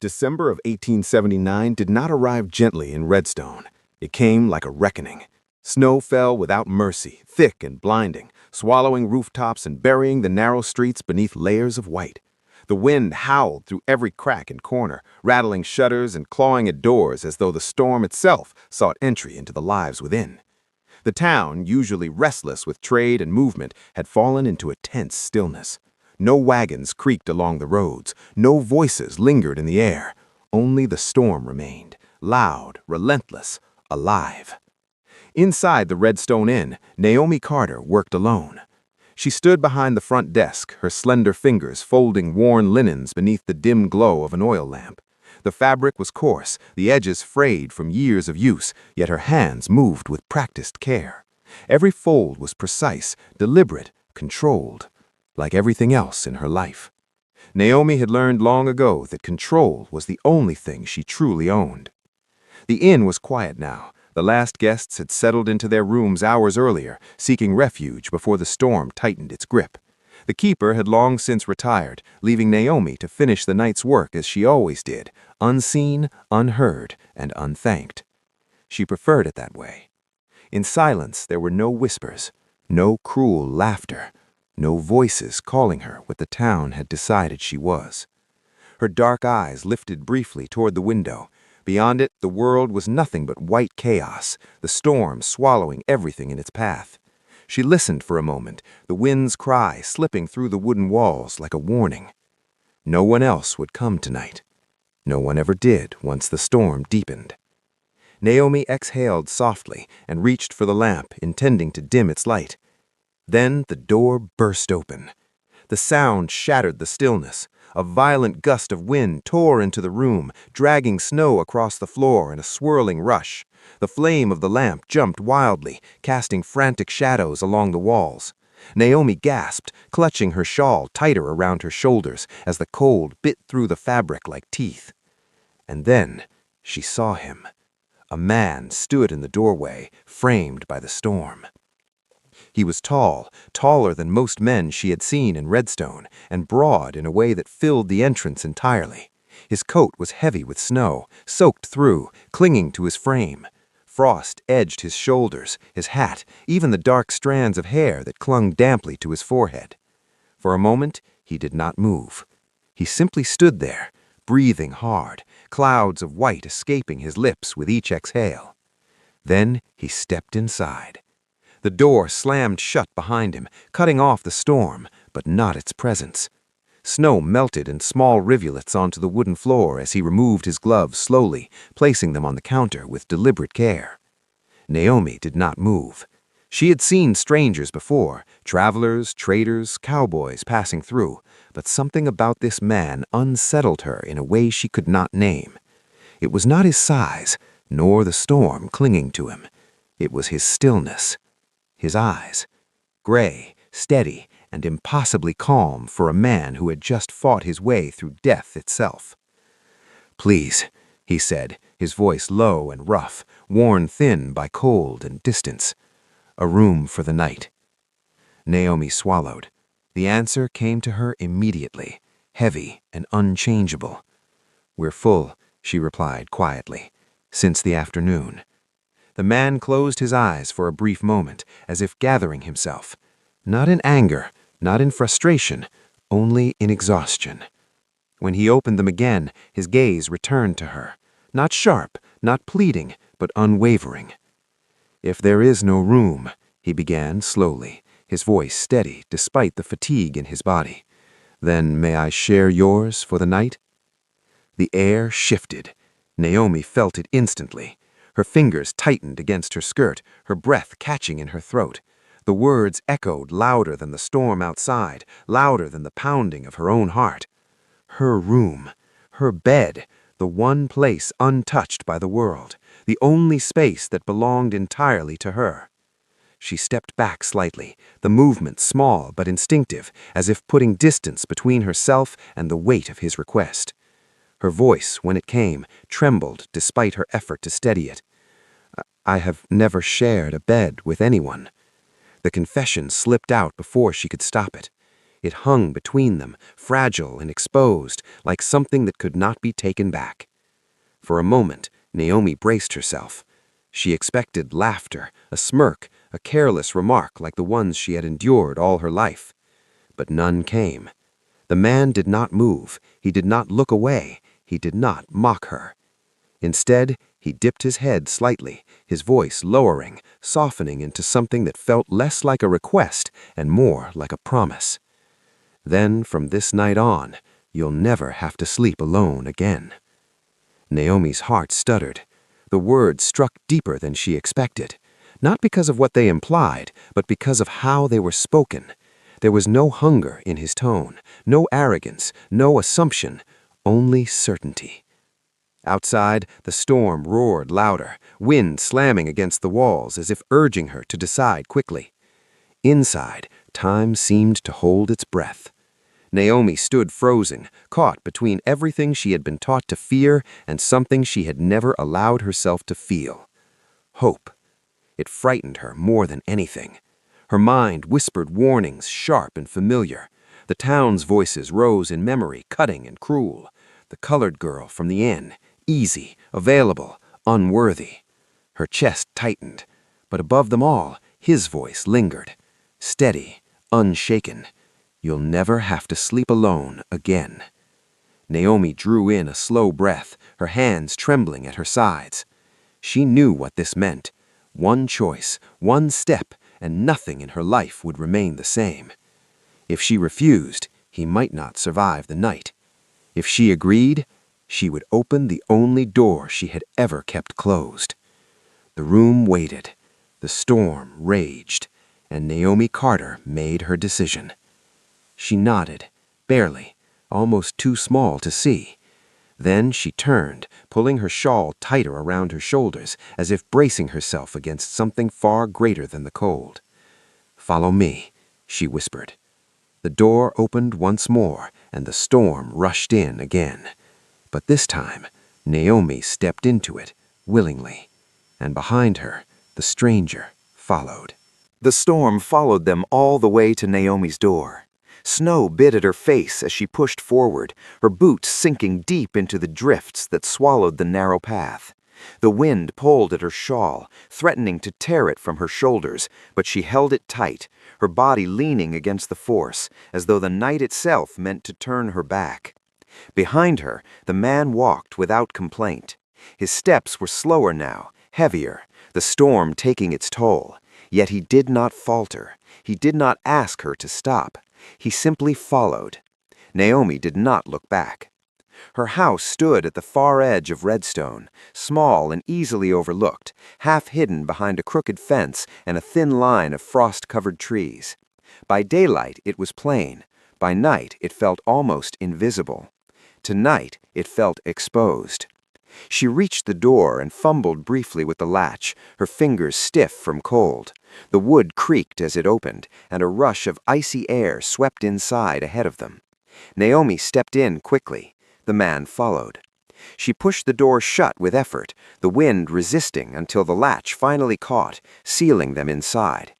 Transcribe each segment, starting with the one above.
December of 1879 did not arrive gently in Redstone. It came like a reckoning. Snow fell without mercy, thick and blinding, swallowing rooftops and burying the narrow streets beneath layers of white. The wind howled through every crack and corner, rattling shutters and clawing at doors as though the storm itself sought entry into the lives within. The town, usually restless with trade and movement, had fallen into a tense stillness. No wagons creaked along the roads, no voices lingered in the air. Only the storm remained, loud, relentless, alive. Inside the Redstone Inn, Naomi Carter worked alone. She stood behind the front desk, her slender fingers folding worn linens beneath the dim glow of an oil lamp. The fabric was coarse, the edges frayed from years of use, yet her hands moved with practiced care. Every fold was precise, deliberate, controlled, like everything else in her life. Naomi had learned long ago that control was the only thing she truly owned. The inn was quiet now. The last guests had settled into their rooms hours earlier, seeking refuge before the storm tightened its grip. The keeper had long since retired, leaving Naomi to finish the night's work as she always did, unseen, unheard, and unthanked. She preferred it that way. In silence there were no whispers, no cruel laughter, no voices calling her what the town had decided she was. Her dark eyes lifted briefly toward the window. Beyond it, the world was nothing but white chaos, the storm swallowing everything in its path. She listened for a moment, the wind's cry slipping through the wooden walls like a warning. No one else would come tonight. No one ever did once the storm deepened. Naomi exhaled softly and reached for the lamp, intending to dim its light. Then the door burst open. The sound shattered the stillness. A violent gust of wind tore into the room, dragging snow across the floor in a swirling rush. The flame of the lamp jumped wildly, casting frantic shadows along the walls. Naomi gasped, clutching her shawl tighter around her shoulders as the cold bit through the fabric like teeth. And then she saw him. A man stood in the doorway, framed by the storm. He was tall, taller than most men she had seen in Redstone, and broad in a way that filled the entrance entirely. His coat was heavy with snow, soaked through, clinging to his frame. Frost edged his shoulders, his hat, even the dark strands of hair that clung damply to his forehead. For a moment, he did not move. He simply stood there, breathing hard, clouds of white escaping his lips with each exhale. Then he stepped inside. The door slammed shut behind him, cutting off the storm, but not its presence. Snow melted in small rivulets onto the wooden floor as he removed his gloves slowly, placing them on the counter with deliberate care. Naomi did not move. She had seen strangers before, travelers, traders, cowboys passing through, but something about this man unsettled her in a way she could not name. It was not his size, nor the storm clinging to him. It was his stillness. His eyes, gray, steady, and impossibly calm for a man who had just fought his way through death itself. "Please," he said, his voice low and rough, worn thin by cold and distance. "A room for the night." Naomi swallowed. The answer came to her immediately, heavy and unchangeable. "We're full," she replied quietly, "since the afternoon." The man closed his eyes for a brief moment, as if gathering himself. Not in anger, not in frustration, only in exhaustion. When he opened them again, his gaze returned to her. Not sharp, not pleading, but unwavering. "If there is no room," he began slowly, his voice steady despite the fatigue in his body, "then may I share yours for the night?" The air shifted. Naomi felt it instantly. Her fingers tightened against her skirt, her breath catching in her throat. The words echoed louder than the storm outside, louder than the pounding of her own heart. Her room, her bed, the one place untouched by the world, the only space that belonged entirely to her. She stepped back slightly, the movement small but instinctive, as if putting distance between herself and the weight of his request. Her voice, when it came, trembled despite her effort to steady it. "I have never shared a bed with anyone." The confession slipped out before she could stop it. It hung between them, fragile and exposed, like something that could not be taken back. For a moment, Naomi braced herself. She expected laughter, a smirk, a careless remark like the ones she had endured all her life. But none came. The man did not move. He did not look away. He did not mock her. Instead, he dipped his head slightly, his voice lowering, softening into something that felt less like a request and more like a promise. Then, from this night on, you'll never have to sleep alone again. Naomi's heart stuttered. The words struck deeper than she expected, not because of what they implied, but because of how they were spoken. There was no hunger in his tone, no arrogance, no assumption, only certainty. Outside, the storm roared louder, wind slamming against the walls as if urging her to decide quickly. Inside, time seemed to hold its breath. Naomi stood frozen, caught between everything she had been taught to fear and something she had never allowed herself to feel. Hope. It frightened her more than anything. Her mind whispered warnings, sharp and familiar. The town's voices rose in memory, cutting and cruel. The colored girl from the inn, easy, available, unworthy. Her chest tightened, but above them all, his voice lingered. Steady, unshaken. You'll never have to sleep alone again. Naomi drew in a slow breath, her hands trembling at her sides. She knew what this meant. One choice, one step, and nothing in her life would remain the same. If she refused, he might not survive the night. If she agreed, she would open the only door she had ever kept closed. The room waited. The storm raged, and Naomi Carter made her decision. She nodded, barely, almost too small to see. Then she turned, pulling her shawl tighter around her shoulders, as if bracing herself against something far greater than the cold. "Follow me," she whispered. The door opened once more, and the storm rushed in again. But this time, Naomi stepped into it, willingly, and behind her, the stranger followed. The storm followed them all the way to Naomi's door. Snow bit at her face as she pushed forward, her boots sinking deep into the drifts that swallowed the narrow path. The wind pulled at her shawl, threatening to tear it from her shoulders, but she held it tight, her body leaning against the force, as though the night itself meant to turn her back. Behind her, the man walked without complaint. His steps were slower now, heavier, the storm taking its toll. Yet he did not falter. He did not ask her to stop. He simply followed. Naomi did not look back. Her house stood at the far edge of Redstone, small and easily overlooked, half hidden behind a crooked fence and a thin line of frost-covered trees. By daylight, it was plain. By night, it felt almost invisible. Tonight, it felt exposed. She reached the door and fumbled briefly with the latch, her fingers stiff from cold. The wood creaked as it opened, and a rush of icy air swept inside ahead of them. Naomi stepped in quickly. The man followed. She pushed the door shut with effort, the wind resisting until the latch finally caught, sealing them inside.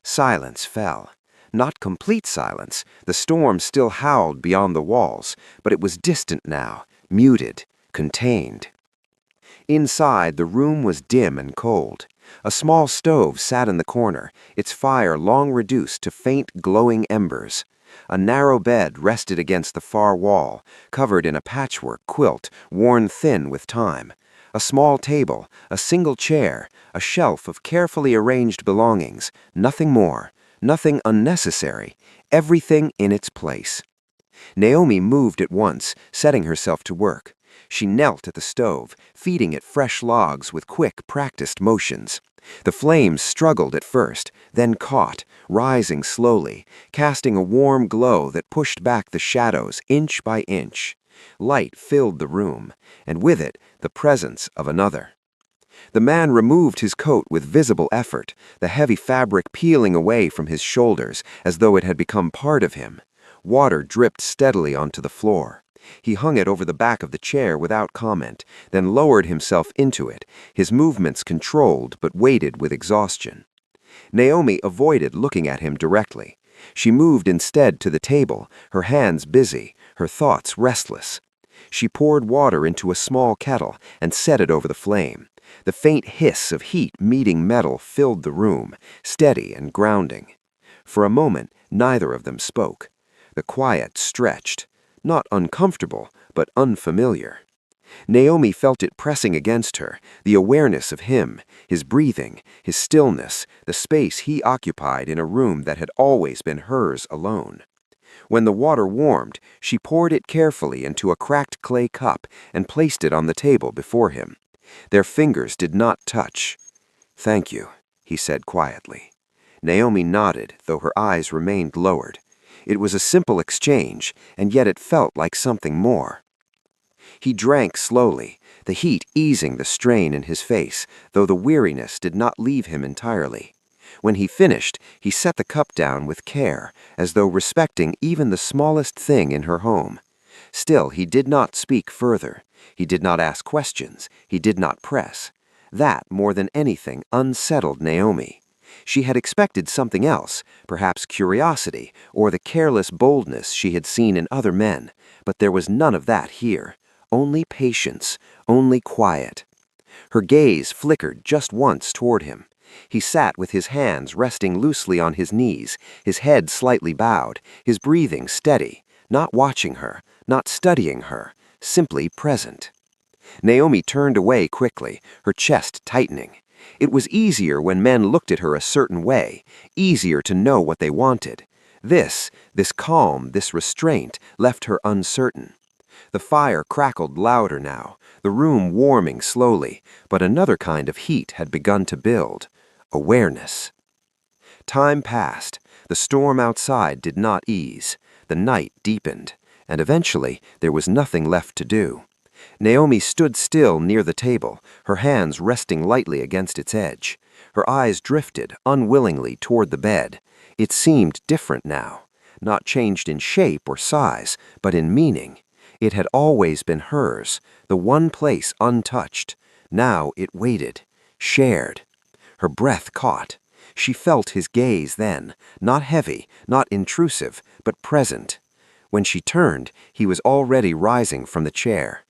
Silence fell. Not complete silence. The storm still howled beyond the walls, but it was distant now, muted, contained. Inside, the room was dim and cold. A small stove sat in the corner, its fire long reduced to faint glowing embers. A narrow bed rested against the far wall, covered in a patchwork quilt worn thin with time. A small table, a single chair, a shelf of carefully arranged belongings, nothing more, nothing unnecessary, everything in its place. Naomi moved at once, setting herself to work. She knelt at the stove, feeding it fresh logs with quick, practiced motions. The flames struggled at first, then caught, rising slowly, casting a warm glow that pushed back the shadows inch by inch. Light filled the room, and with it, the presence of another. The man removed his coat with visible effort, the heavy fabric peeling away from his shoulders as though it had become part of him. Water dripped steadily onto the floor. He hung it over the back of the chair without comment, then lowered himself into it, his movements controlled but weighted with exhaustion. Naomi avoided looking at him directly. She moved instead to the table, her hands busy, her thoughts restless. She poured water into a small kettle and set it over the flame. The faint hiss of heat meeting metal filled the room, steady and grounding. For a moment, neither of them spoke. The quiet stretched, not uncomfortable, but unfamiliar. Naomi felt it pressing against her, the awareness of him, his breathing, his stillness, the space he occupied in a room that had always been hers alone. When the water warmed, she poured it carefully into a cracked clay cup and placed it on the table before him. Their fingers did not touch. "Thank you," he said quietly. Naomi nodded, though her eyes remained lowered. It was a simple exchange, and yet it felt like something more. He drank slowly, the heat easing the strain in his face, though the weariness did not leave him entirely. When he finished, he set the cup down with care, as though respecting even the smallest thing in her home. Still, he did not speak further. He did not ask questions. He did not press. That, more than anything, unsettled Naomi. She had expected something else, perhaps curiosity, or the careless boldness she had seen in other men, but there was none of that here. Only patience, only quiet. Her gaze flickered just once toward him. He sat with his hands resting loosely on his knees, his head slightly bowed, his breathing steady, not watching her, not studying her, simply present. Naomi turned away quickly, her chest tightening. It was easier when men looked at her a certain way, easier to know what they wanted. This calm, this restraint, left her uncertain. The fire crackled louder now, the room warming slowly, but another kind of heat had begun to build. Awareness. Time passed. The storm outside did not ease. The night deepened, and eventually there was nothing left to do. Naomi stood still near the table, her hands resting lightly against its edge. Her eyes drifted unwillingly toward the bed. It seemed different now, not changed in shape or size, but in meaning. It had always been hers, the one place untouched. Now it waited, shared. Her breath caught. She felt his gaze then, not heavy, not intrusive, but present. When she turned, he was already rising from the chair.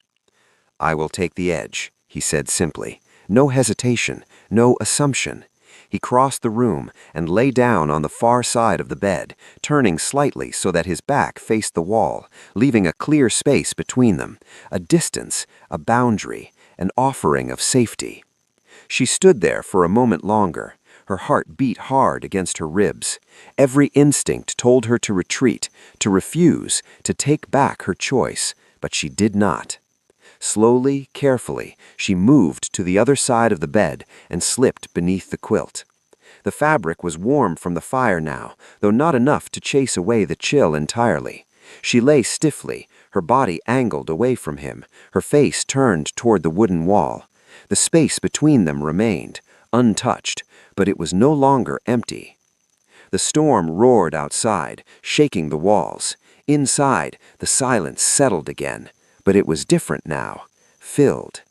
"I will take the edge," he said simply. No hesitation, no assumption. He crossed the room and lay down on the far side of the bed, turning slightly so that his back faced the wall, leaving a clear space between them, a distance, a boundary, an offering of safety. She stood there for a moment longer. Her heart beat hard against her ribs. Every instinct told her to retreat, to refuse, to take back her choice, but she did not. Slowly, carefully, she moved to the other side of the bed and slipped beneath the quilt. The fabric was warm from the fire now, though not enough to chase away the chill entirely. She lay stiffly, her body angled away from him, her face turned toward the wooden wall. The space between them remained, untouched, but it was no longer empty. The storm roared outside, shaking the walls. Inside, the silence settled again. But it was different now, filled.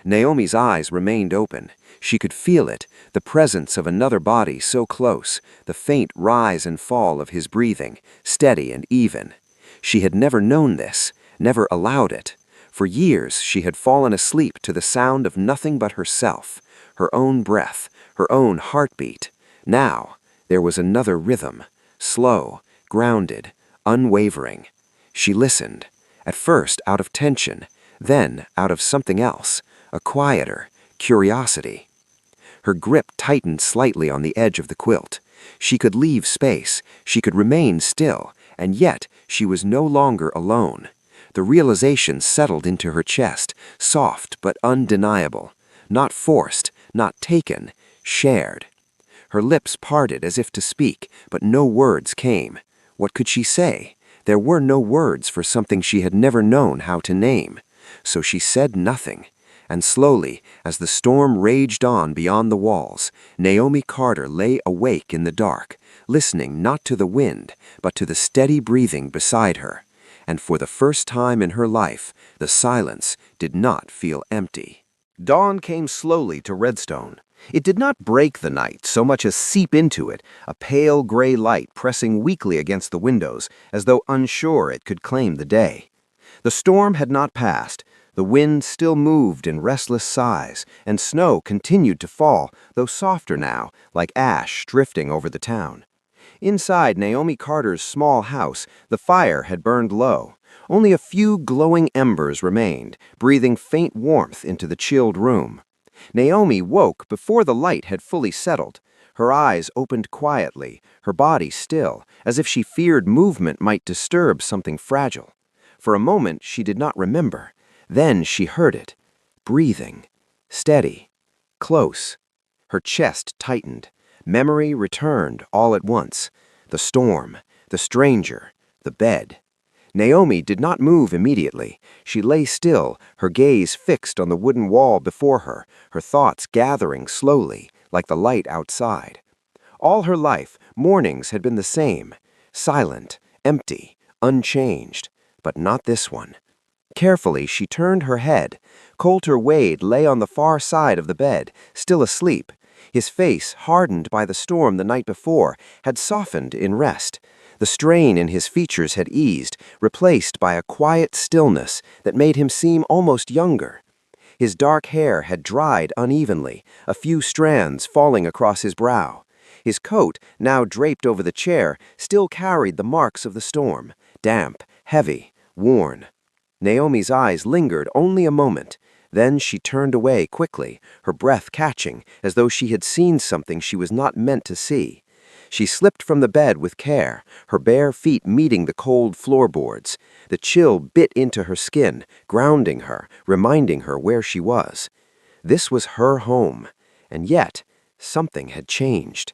Naomi's eyes remained open. She could feel it, the presence of another body so close, the faint rise and fall of his breathing, steady and even. She had never known this, never allowed it. For years she had fallen asleep to the sound of nothing but herself, her own breath, her own heartbeat. Now there was another rhythm, slow, grounded, unwavering. She listened. At first out of tension, then out of something else, a quieter curiosity. Her grip tightened slightly on the edge of the quilt. She could leave space, she could remain still, and yet she was no longer alone. The realization settled into her chest, soft but undeniable, not forced, not taken, shared. Her lips parted as if to speak, but no words came. What could she say? There were no words for something she had never known how to name. So she said nothing. And slowly, as the storm raged on beyond the walls, Naomi Carter lay awake in the dark, listening not to the wind, but to the steady breathing beside her. And for the first time in her life, the silence did not feel empty. Dawn came slowly to Redstone. It did not break the night so much as seep into it, a pale gray light pressing weakly against the windows, as though unsure it could claim the day. The storm had not passed. The wind still moved in restless sighs, and snow continued to fall, though softer now, like ash drifting over the town. Inside Naomi Carter's small house, the fire had burned low. Only a few glowing embers remained, breathing faint warmth into the chilled room. Naomi woke before the light had fully settled. Her eyes opened quietly, her body still, as if she feared movement might disturb something fragile. For a moment she did not remember. Then she heard it. Breathing. Steady. Close. Her chest tightened. Memory returned all at once. The storm, the stranger, the bed. Naomi did not move immediately. She lay still, her gaze fixed on the wooden wall before her, her thoughts gathering slowly, like the light outside. All her life, mornings had been the same, silent, empty, unchanged, but not this one. Carefully, she turned her head. Coulter Wade lay on the far side of the bed, still asleep. His face, hardened by the storm the night before, had softened in rest. The strain in his features had eased, replaced by a quiet stillness that made him seem almost younger. His dark hair had dried unevenly, a few strands falling across his brow. His coat, now draped over the chair, still carried the marks of the storm, damp, heavy, worn. Naomi's eyes lingered only a moment. Then she turned away quickly, her breath catching, as though she had seen something she was not meant to see. She slipped from the bed with care, her bare feet meeting the cold floorboards. The chill bit into her skin, grounding her, reminding her where she was. This was her home, and yet something had changed.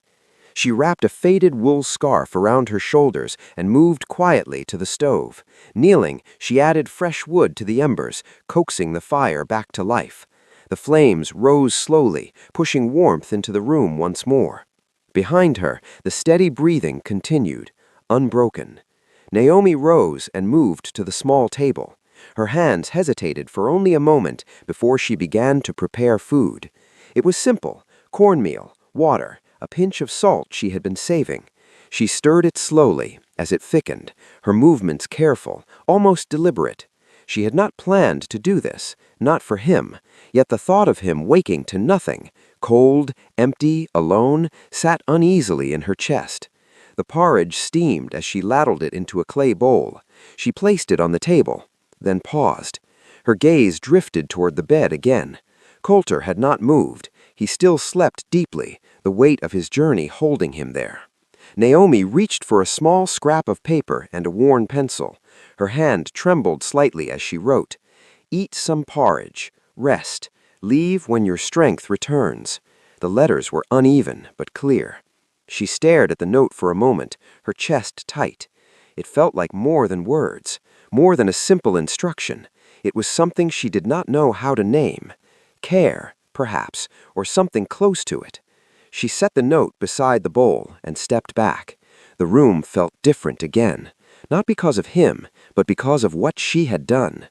She wrapped a faded wool scarf around her shoulders and moved quietly to the stove. Kneeling, she added fresh wood to the embers, coaxing the fire back to life. The flames rose slowly, pushing warmth into the room once more. Behind her, the steady breathing continued, unbroken. Naomi rose and moved to the small table. Her hands hesitated for only a moment before she began to prepare food. It was simple: cornmeal, water, a pinch of salt she had been saving. She stirred it slowly as it thickened, her movements careful, almost deliberate. She had not planned to do this, not for him, yet the thought of him waking to nothing, cold, empty, alone, sat uneasily in her chest. The porridge steamed as she ladled it into a clay bowl. She placed it on the table, then paused. Her gaze drifted toward the bed again. Coulter had not moved. He still slept deeply, the weight of his journey holding him there. Naomi reached for a small scrap of paper and a worn pencil. Her hand trembled slightly as she wrote, "Eat some porridge. Rest. Leave when your strength returns." The letters were uneven but clear. She stared at the note for a moment, her chest tight. It felt like more than words, more than a simple instruction. It was something she did not know how to name. Care, perhaps, or something close to it. She set the note beside the bowl and stepped back. The room felt different again, not because of him, but because of what she had done.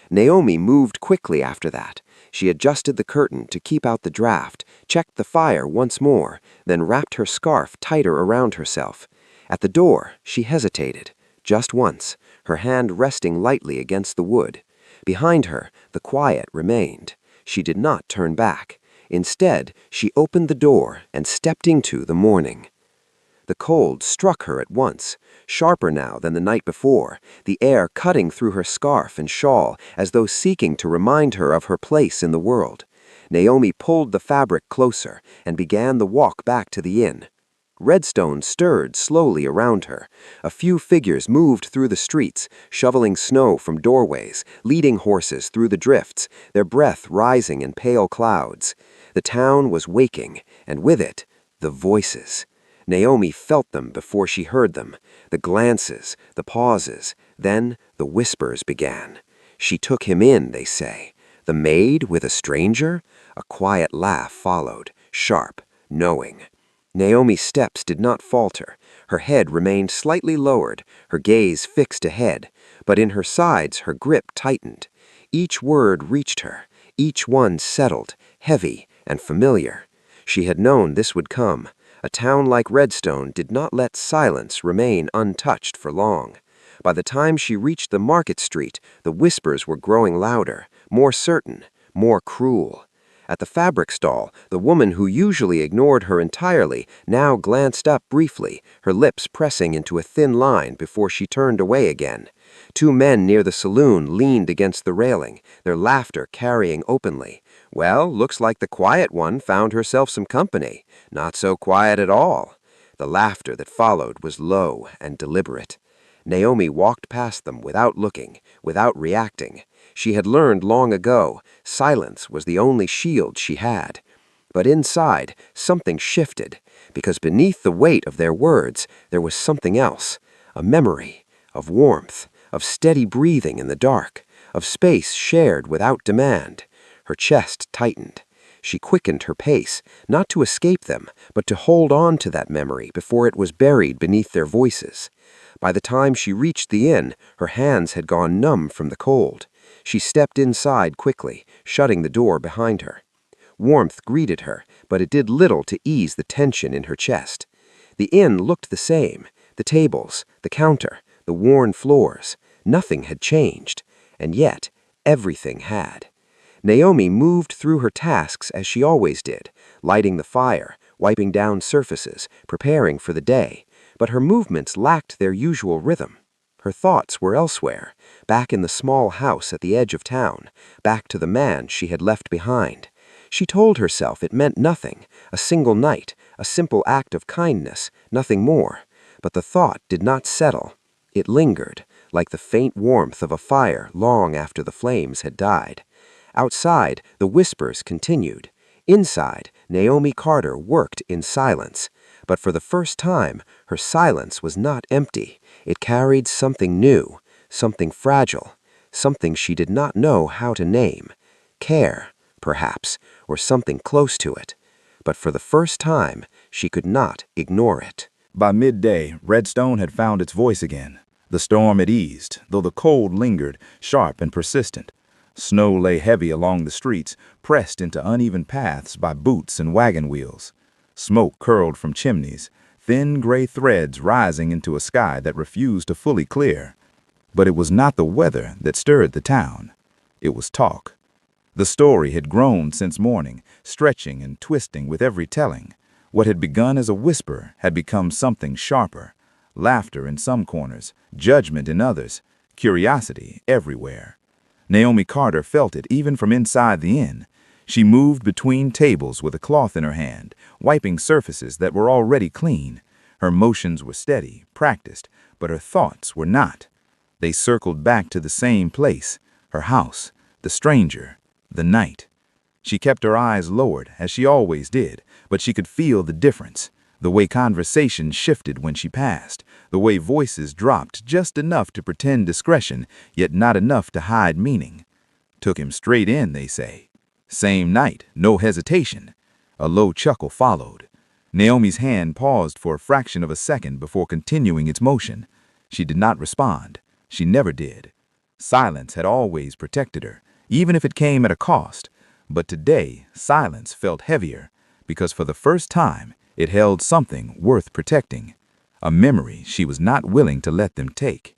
Naomi moved quickly after that. She adjusted the curtain to keep out the draft, checked the fire once more, then wrapped her scarf tighter around herself. At the door, she hesitated, just once, her hand resting lightly against the wood. Behind her, the quiet remained. She did not turn back. Instead, she opened the door and stepped into the morning. The cold struck her at once, sharper now than the night before, the air cutting through her scarf and shawl as though seeking to remind her of her place in the world. Naomi pulled the fabric closer and began the walk back to the inn. Redstone stirred slowly around her. A few figures moved through the streets, shoveling snow from doorways, leading horses through the drifts, their breath rising in pale clouds. The town was waking, and with it, the voices. Naomi felt them before she heard them, the glances, the pauses, then the whispers began. She took him in, they say. The maid with a stranger? A quiet laugh followed, sharp, knowing. Naomi's steps did not falter. Her head remained slightly lowered, her gaze fixed ahead, but in her sides her grip tightened. Each word reached her, each one settled, heavy and familiar. She had known this would come. A town like Redstone did not let silence remain untouched for long. By the time she reached the market street, the whispers were growing louder, more certain, more cruel. At the fabric stall, the woman who usually ignored her entirely now glanced up briefly, her lips pressing into a thin line before she turned away again. Two men near the saloon leaned against the railing, their laughter carrying openly. Well, looks like the quiet one found herself some company. Not so quiet at all. The laughter that followed was low and deliberate. Naomi walked past them without looking, without reacting. She had learned long ago, silence was the only shield she had. But inside, something shifted, because beneath the weight of their words, there was something else, a memory of warmth, of steady breathing in the dark, of space shared without demand. Her chest tightened. She quickened her pace, not to escape them, but to hold on to that memory before it was buried beneath their voices. By the time she reached the inn, her hands had gone numb from the cold. She stepped inside quickly, shutting the door behind her. Warmth greeted her, but it did little to ease the tension in her chest. The inn looked the same. The tables, the counter, the worn floors. Nothing had changed, and yet everything had. Naomi moved through her tasks as she always did, lighting the fire, wiping down surfaces, preparing for the day. But her movements lacked their usual rhythm. Her thoughts were elsewhere, back in the small house at the edge of town, back to the man she had left behind. She told herself it meant nothing, a single night, a simple act of kindness, nothing more. But the thought did not settle. It lingered, like the faint warmth of a fire long after the flames had died. Outside, the whispers continued. Inside, Naomi Carter worked in silence. But for the first time, her silence was not empty. It carried something new, something fragile, something she did not know how to name. Care, perhaps, or something close to it. But for the first time, she could not ignore it. By midday, Redstone had found its voice again. The storm had eased, though the cold lingered, sharp and persistent. Snow lay heavy along the streets, pressed into uneven paths by boots and wagon wheels. Smoke curled from chimneys, thin gray threads rising into a sky that refused to fully clear. But it was not the weather that stirred the town. It was talk. The story had grown since morning, stretching and twisting with every telling. What had begun as a whisper had become something sharper. Laughter in some corners, judgment in others, curiosity everywhere. Naomi Carter felt it even from inside the inn. She moved between tables with a cloth in her hand, wiping surfaces that were already clean. Her motions were steady, practiced, but her thoughts were not. They circled back to the same place, her house, the stranger, the night. She kept her eyes lowered, as she always did, but she could feel the difference. The way conversation shifted when she passed, the way voices dropped just enough to pretend discretion, yet not enough to hide meaning. Took him straight in, they say. Same night, no hesitation. A low chuckle followed. Naomi's hand paused for a fraction of a second before continuing its motion. She did not respond. She never did. Silence had always protected her, even if it came at a cost. But today, silence felt heavier, because for the first time, it held something worth protecting. A memory she was not willing to let them take.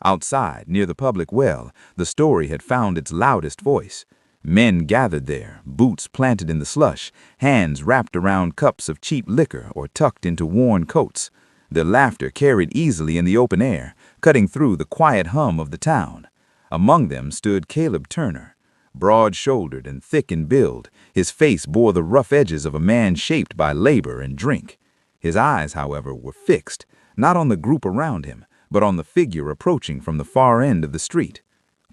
Outside, near the public well, the story had found its loudest voice. Men gathered there, boots planted in the slush, hands wrapped around cups of cheap liquor or tucked into worn coats. Their laughter carried easily in the open air, cutting through the quiet hum of the town. Among them stood Caleb Turner. Broad-shouldered and thick in build, his face bore the rough edges of a man shaped by labor and drink. His eyes, however, were fixed, not on the group around him, but on the figure approaching from the far end of the street.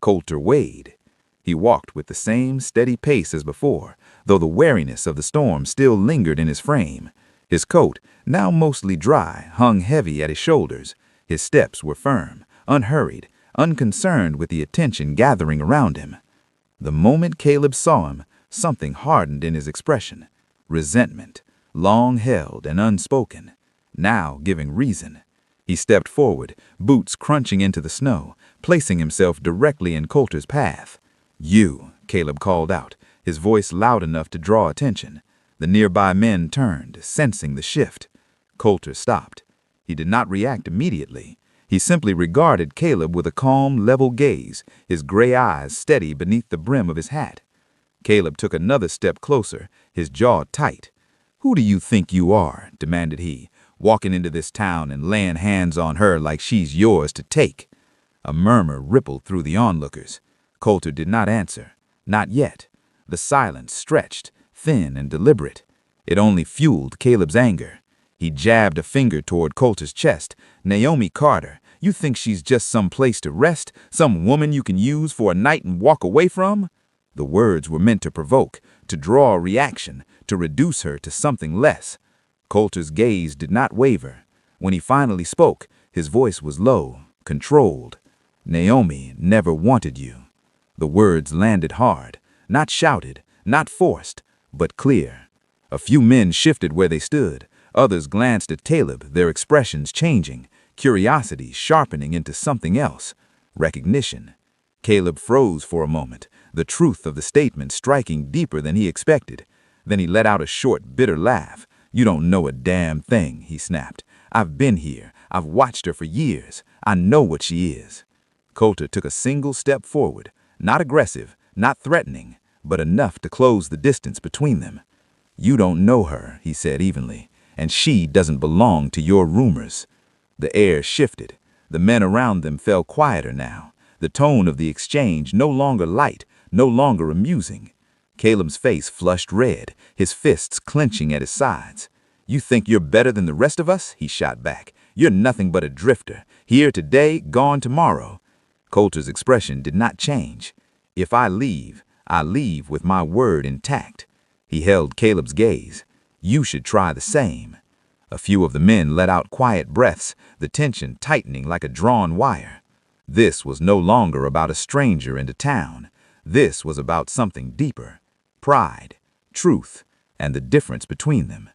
Coulter Wade. He walked with the same steady pace as before, though the wariness of the storm still lingered in his frame. His coat, now mostly dry, hung heavy at his shoulders. His steps were firm, unhurried, unconcerned with the attention gathering around him. The moment Caleb saw him, something hardened in his expression. Resentment, long held and unspoken, now giving reason. He stepped forward, boots crunching into the snow, placing himself directly in Coulter's path. "You," Caleb called out, his voice loud enough to draw attention. The nearby men turned, sensing the shift. Coulter stopped. He did not react immediately. He simply regarded Caleb with a calm, level gaze, his gray eyes steady beneath the brim of his hat. Caleb took another step closer, his jaw tight. "Who do you think you are?" demanded he, "walking into this town and laying hands on her like she's yours to take?" A murmur rippled through the onlookers. Coulter did not answer. Not yet. The silence stretched, thin and deliberate. It only fueled Caleb's anger. He jabbed a finger toward Coulter's chest. "Naomi Carter, you think she's just some place to rest, some woman you can use for a night and walk away from?" The words were meant to provoke, to draw a reaction, to reduce her to something less. Coulter's gaze did not waver. When he finally spoke, his voice was low, controlled. "Naomi never wanted you." The words landed hard, not shouted, not forced, but clear. A few men shifted where they stood. Others glanced at Caleb, their expressions changing, curiosity sharpening into something else. Recognition. Caleb froze for a moment, the truth of the statement striking deeper than he expected. Then he let out a short, bitter laugh. "You don't know a damn thing," he snapped. "I've been here. I've watched her for years. I know what she is." Coulter took a single step forward, not aggressive, not threatening, but enough to close the distance between them. "You don't know her," he said evenly, "and she doesn't belong to your rumors." The air shifted. The men around them fell quieter now, the tone of the exchange no longer light, no longer amusing. Caleb's face flushed red, his fists clenching at his sides. "You think you're better than the rest of us?" he shot back. "You're nothing but a drifter, here today, gone tomorrow." Coulter's expression did not change. "If I leave with my word intact." He held Caleb's gaze. "You should try the same." A few of the men let out quiet breaths, the tension tightening like a drawn wire. This was no longer about a stranger into town. This was about something deeper. Pride, truth, and the difference between them.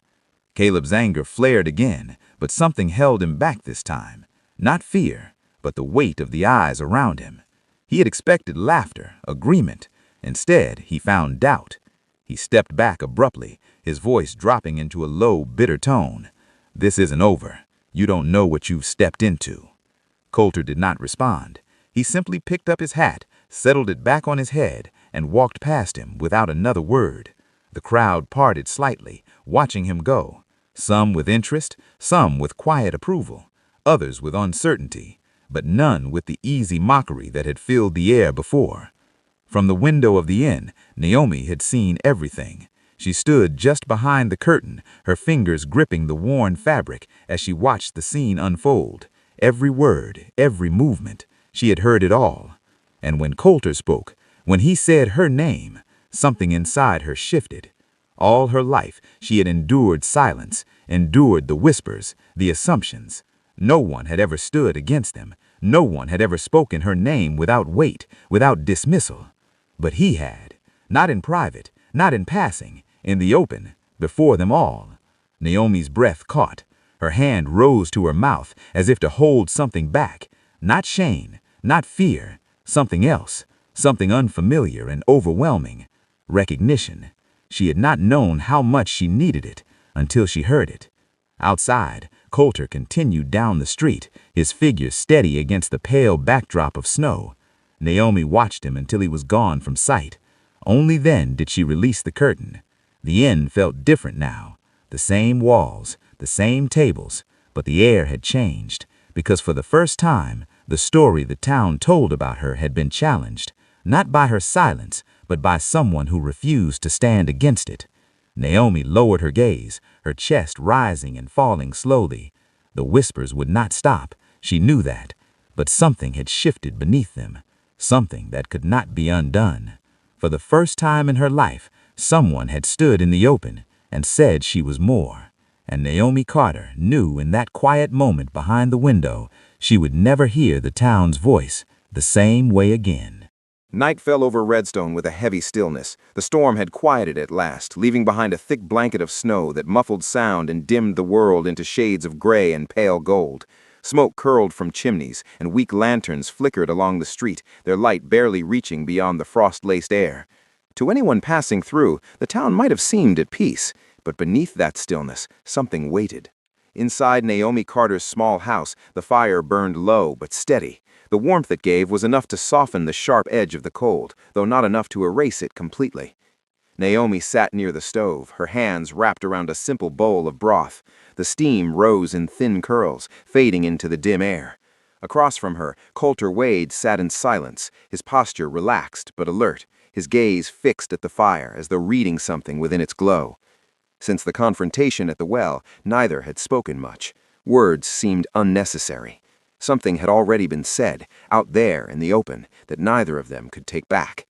Caleb's anger flared again, but something held him back this time. Not fear, but the weight of the eyes around him. He had expected laughter, agreement. Instead, he found doubt. He stepped back abruptly, his voice dropping into a low, bitter tone. "This isn't over. You don't know what you've stepped into." Coulter did not respond. He simply picked up his hat, settled it back on his head, and walked past him without another word. The crowd parted slightly, watching him go. Some with interest, some with quiet approval, others with uncertainty, but none with the easy mockery that had filled the air before. From the window of the inn, Naomi had seen everything. She stood just behind the curtain, her fingers gripping the worn fabric as she watched the scene unfold. Every word, every movement, she had heard it all. And when Coulter spoke, when he said her name, something inside her shifted. All her life, she had endured silence, endured the whispers, the assumptions. No one had ever stood against them. No one had ever spoken her name without weight, without dismissal. But he had, not in private, not in passing, in the open, before them all. Naomi's breath caught. Her hand rose to her mouth as if to hold something back. Not shame, not fear, something else, something unfamiliar and overwhelming. Recognition. She had not known how much she needed it until she heard it. Outside, Coulter continued down the street, his figure steady against the pale backdrop of snow. Naomi watched him until he was gone from sight. Only then did she release the curtain. The inn felt different now. The same walls, the same tables, but the air had changed, because for the first time, the story the town told about her had been challenged, not by her silence, but by someone who refused to stand against it. Naomi lowered her gaze, her chest rising and falling slowly. The whispers would not stop, she knew that, but something had shifted beneath them, something that could not be undone. For the first time in her life, someone had stood in the open and said she was more. And Naomi Carter knew in that quiet moment behind the window, she would never hear the town's voice the same way again. Night fell over Redstone with a heavy stillness. The storm had quieted at last, leaving behind a thick blanket of snow that muffled sound and dimmed the world into shades of gray and pale gold. Smoke curled from chimneys, and weak lanterns flickered along the street, their light barely reaching beyond the frost-laced air. To anyone passing through, the town might have seemed at peace. But beneath that stillness, something waited. Inside Naomi Carter's small house, the fire burned low but steady. The warmth it gave was enough to soften the sharp edge of the cold, though not enough to erase it completely. Naomi sat near the stove, her hands wrapped around a simple bowl of broth. The steam rose in thin curls, fading into the dim air. Across from her, Coulter Wade sat in silence, his posture relaxed but alert, his gaze fixed at the fire as though reading something within its glow. Since the confrontation at the well, neither had spoken much. Words seemed unnecessary. Something had already been said, out there in the open, that neither of them could take back.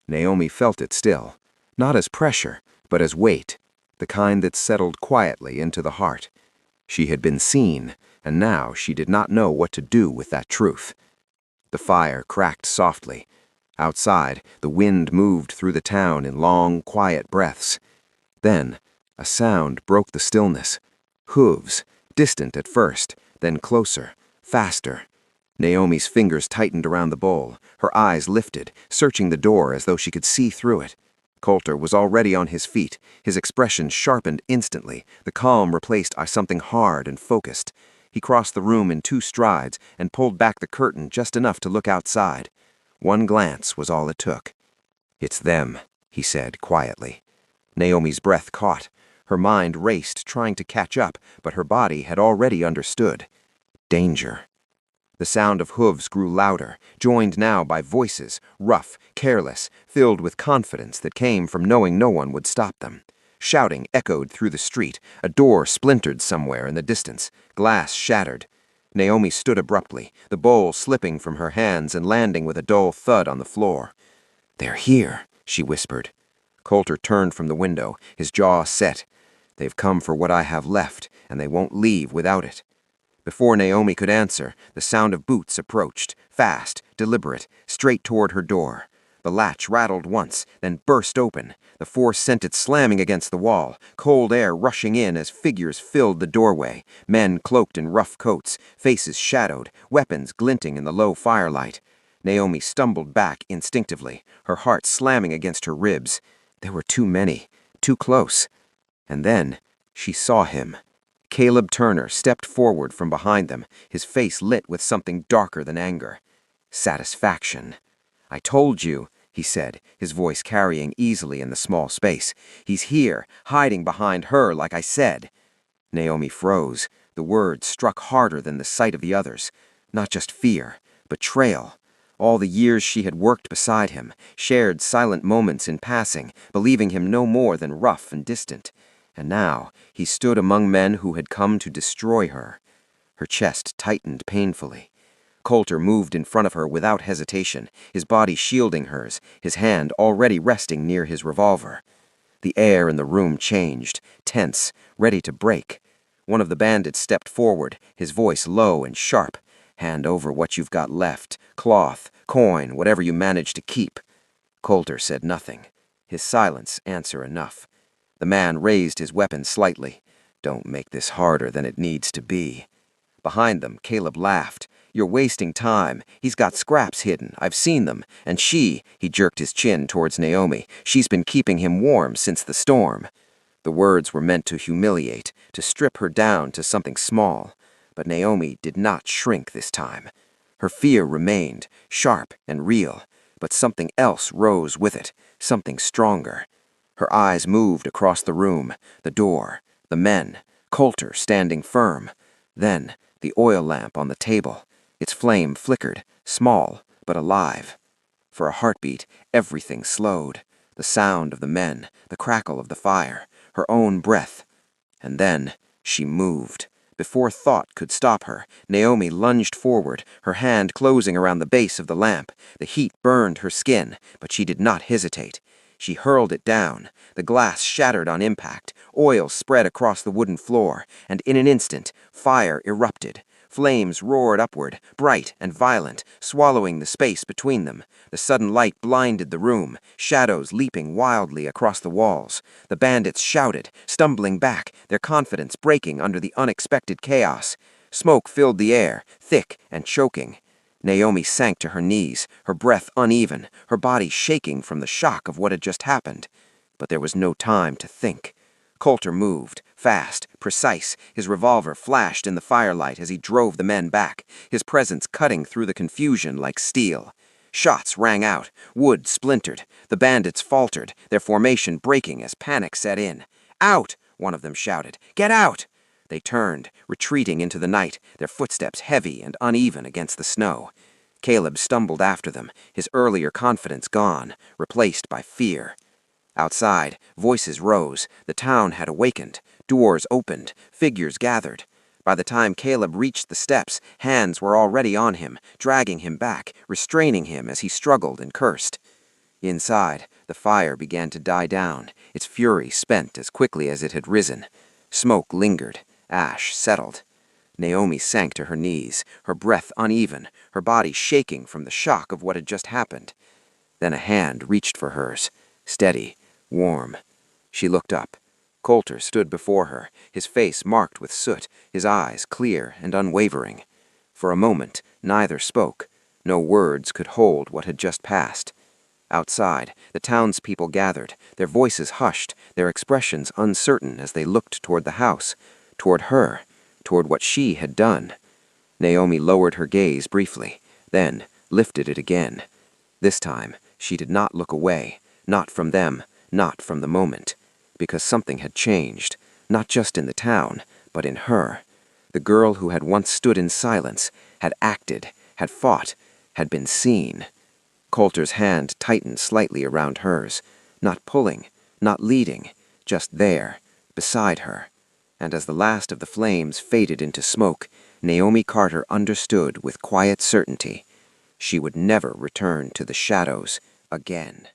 Naomi felt it still, not as pressure, but as weight, the kind that settled quietly into the heart. She had been seen, and now she did not know what to do with that truth. The fire cracked softly. Outside, the wind moved through the town in long, quiet breaths. Then, a sound broke the stillness. Hooves, distant at first, then closer, faster. Naomi's fingers tightened around the bowl, her eyes lifted, searching the door as though she could see through it. Coulter was already on his feet, his expression sharpened instantly, the calm replaced by something hard and focused. He crossed the room in 2 strides and pulled back the curtain just enough to look outside. One glance was all it took. "It's them," he said quietly. Naomi's breath caught. Her mind raced, trying to catch up, but her body had already understood. Danger. The sound of hooves grew louder, joined now by voices, rough, careless, filled with confidence that came from knowing no one would stop them. Shouting echoed through the street, a door splintered somewhere in the distance, glass shattered. Naomi stood abruptly, the bowl slipping from her hands and landing with a dull thud on the floor. "They're here," she whispered. Coulter turned from the window, his jaw set. "They've come for what I have left, and they won't leave without it." Before Naomi could answer, the sound of boots approached, fast, deliberate, straight toward her door. The latch rattled once, then burst open. The force sent it slamming against the wall, cold air rushing in as figures filled the doorway, men cloaked in rough coats, faces shadowed, weapons glinting in the low firelight. Naomi stumbled back instinctively, her heart slamming against her ribs. There were too many, too close. And then she saw him. Caleb Turner stepped forward from behind them, his face lit with something darker than anger. Satisfaction. "I told you," he said, his voice carrying easily in the small space. "He's here, hiding behind her like I said." Naomi froze. The words struck harder than the sight of the others. Not just fear, betrayal. All the years she had worked beside him, shared silent moments in passing, believing him no more than rough and distant. And now he stood among men who had come to destroy her. Her chest tightened painfully. Coulter moved in front of her without hesitation, his body shielding hers, his hand already resting near his revolver. The air in the room changed, tense, ready to break. One of the bandits stepped forward, his voice low and sharp. "Hand over what you've got left, cloth, coin, whatever you manage to keep." Coulter said nothing, his silence answer enough. The man raised his weapon slightly. "Don't make this harder than it needs to be." Behind them, Caleb laughed. "You're wasting time. He's got scraps hidden. I've seen them. And she," he jerked his chin towards Naomi, "she's been keeping him warm since the storm." The words were meant to humiliate, to strip her down to something small. But Naomi did not shrink this time. Her fear remained, sharp and real, but something else rose with it, something stronger. Her eyes moved across the room, the door, the men, Coulter standing firm. Then, the oil lamp on the table. Its flame flickered, small, but alive. For a heartbeat, everything slowed. The sound of the men, the crackle of the fire, her own breath. And then, she moved. Before thought could stop her, Naomi lunged forward, her hand closing around the base of the lamp. The heat burned her skin, but she did not hesitate. She hurled it down. The glass shattered on impact, oil spread across the wooden floor, and in an instant, fire erupted. Flames roared upward, bright and violent, swallowing the space between them. The sudden light blinded the room, shadows leaping wildly across the walls. The bandits shouted, stumbling back, their confidence breaking under the unexpected chaos. Smoke filled the air, thick and choking. Naomi sank to her knees, her breath uneven, her body shaking from the shock of what had just happened. But there was no time to think. Coulter moved, fast, precise. His revolver flashed in the firelight as he drove the men back, his presence cutting through the confusion like steel. Shots rang out, wood splintered, the bandits faltered, their formation breaking as panic set in. "Out!" one of them shouted. "Get out!" They turned, retreating into the night, their footsteps heavy and uneven against the snow. Caleb stumbled after them, his earlier confidence gone, replaced by fear. Outside, voices rose. The town had awakened. Doors opened. Figures gathered. By the time Caleb reached the steps, hands were already on him, dragging him back, restraining him as he struggled and cursed. Inside, the fire began to die down, its fury spent as quickly as it had risen. Smoke lingered. Ash settled. Naomi sank to her knees, her breath uneven, her body shaking from the shock of what had just happened. Then a hand reached for hers, steady, warm. She looked up. Coulter stood before her, his face marked with soot, his eyes clear and unwavering. For a moment, neither spoke. No words could hold what had just passed. Outside, the townspeople gathered, their voices hushed, their expressions uncertain as they looked toward the house, toward her, toward what she had done. Naomi lowered her gaze briefly, then lifted it again. This time, she did not look away, not from them, not from the moment, because something had changed, not just in the town, but in her. The girl who had once stood in silence, had acted, had fought, had been seen. Coulter's hand tightened slightly around hers, not pulling, not leading, just there, beside her. And as the last of the flames faded into smoke, Naomi Carter understood with quiet certainty she would never return to the shadows again.